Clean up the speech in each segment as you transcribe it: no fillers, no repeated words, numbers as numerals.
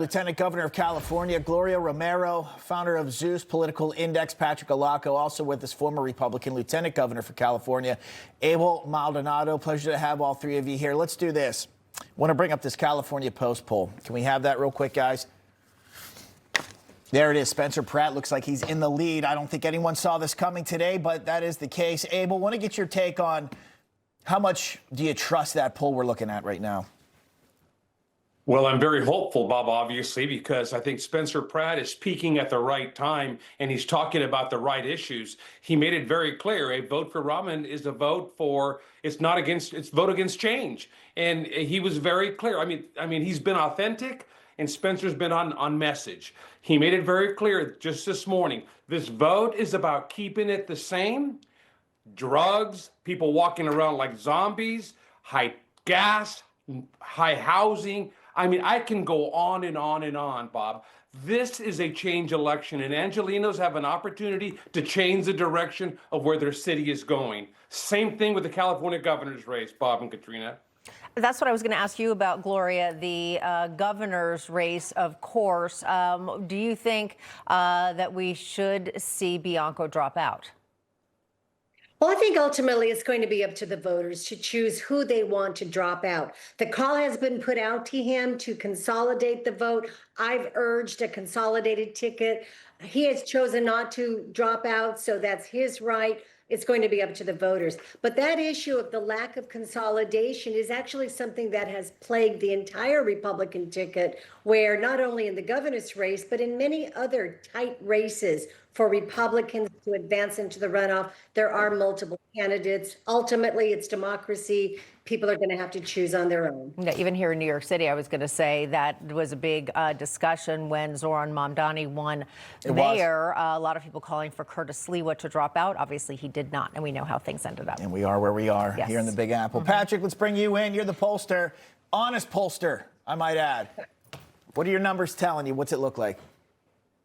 Lieutenant Governor of California, Gloria Romero, founder of Zeus Political Index, Patrick Alaco, also with us, former Republican Lieutenant Governor for California, Abel Maldonado. Pleasure to have all three of you here. Let's do this. I want to bring up this California Post poll. Can we have that real quick, guys? There it is. Spencer Pratt looks like he's in the lead. I don't think anyone saw this coming today, but that is the case. Abel, want to get your take on how much do you trust that poll we're looking at right now? Well, I'm very hopeful, Bob, obviously, because I think Spencer Pratt is peaking at the right time and he's talking about the right issues. He made it very clear a vote for Rahman is a vote for, it's not against, it's vote against change. And he was very clear. I mean, he's been authentic and Spencer's been on message. He made it very clear just this morning. This vote is about keeping it the same. Drugs, people walking around like zombies, high gas, high housing. I mean, I can go on and on and on, Bob. This is a change election, and Angelinos have an opportunity to change the direction of where their city is going. Same thing with the California governor's race, Bob and Katrina. That's what I was going to ask you about, Gloria, the governor's race, of course. Do you think that we should see Bianco drop out? Well, I think ultimately it's going to be up to the voters to choose who they want to drop out. The call has been put out to him to consolidate the vote. I've urged a consolidated ticket. He has chosen not to drop out, so that's his right. It's going to be up to the voters. But that issue of the lack of consolidation is actually something that has plagued the entire Republican ticket, where not only in the governor's race, but in many other tight races for Republicans to advance into the runoff, there are multiple candidates. Ultimately, it's democracy. People are going to have to choose on their own. Yeah, even here in New York City, I was going to say that was a big discussion when Zoran Mamdani won mayor. A lot of people calling for Curtis Sliwa to drop out. Obviously, he did not, and we know how things ended up. And we are where we are here in the Big Apple. Patrick, let's bring you in. You're the pollster. Honest pollster, I might add. What are your numbers telling you? What's it look like?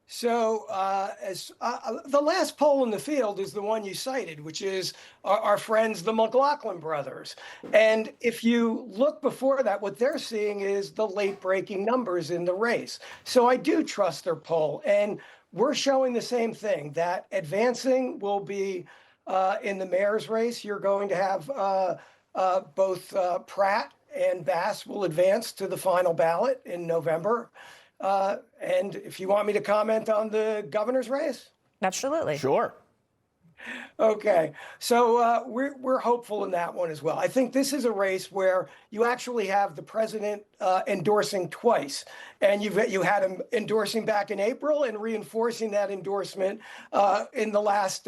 So the last poll in the field is the one you cited, which is our friends, the McLaughlin brothers. And if you look before that, what they're seeing is the late breaking numbers in the race. So I do trust their poll. And we're showing the same thing, that advancing will be in the mayor's race. You're going to have both Pratt and Bass will advance to the final ballot in November. And if you want me to comment on the governor's race? Absolutely. Sure. Okay. So we're hopeful in that one as well. I think this is a race where you actually have the president endorsing twice. And you had him endorsing back in April and reinforcing that endorsement in the last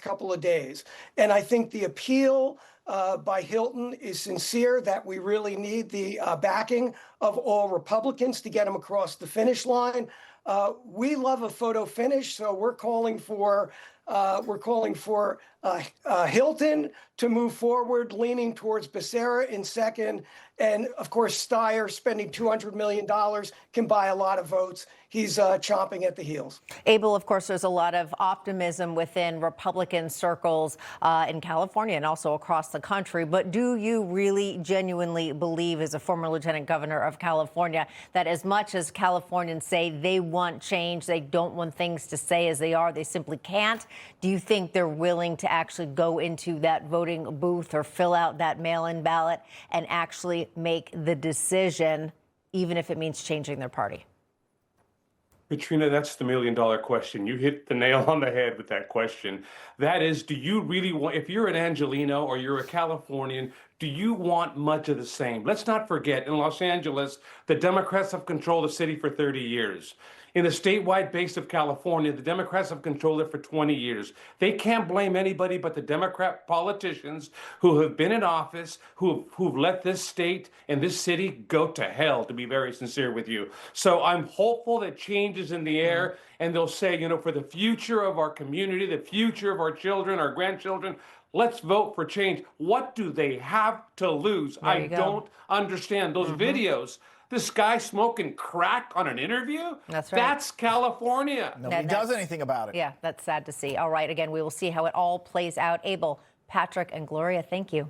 couple of days. And I think the appeal by Hilton is sincere, that we really need the backing of all Republicans to get him across the finish line. We love a photo finish, so we're calling for Hilton to move forward, leaning towards Becerra in second. And of course, Steyer spending $200 million can buy a lot of votes. He's chomping at the heels. Abel, of course, there's a lot of optimism within Republican circles in California and also across the country. But do you really genuinely believe, as a former lieutenant governor of California, that as much as Californians say they want change, they don't want things to stay as they are, they simply can't? Do you think they're willing to actually go into that voting booth or fill out that mail-in ballot and actually make the decision, even if it means changing their party? Katrina, that's the million-dollar question. You hit the nail on the head with that question. That is, do you really want, if you're an Angelino or you're a Californian, do you want much of the same? Let's not forget, in Los Angeles, the Democrats have controlled the city for 30 years. In the statewide base of California, the Democrats have controlled it for 20 years. They can't blame anybody but the Democrat politicians who have been in office, who've let this state and this city go to hell, to be very sincere with you. So I'm hopeful that change is in the air, and they'll say, you know, for the future of our community, the future of our children, our grandchildren, let's vote for change. What do they have to lose? I don't understand those videos. This guy smoking crack on an interview? That's right. That's California. Nobody does anything about it. Yeah, that's sad to see. All right, again, we will see how it all plays out. Abel, Patrick, and Gloria, thank you.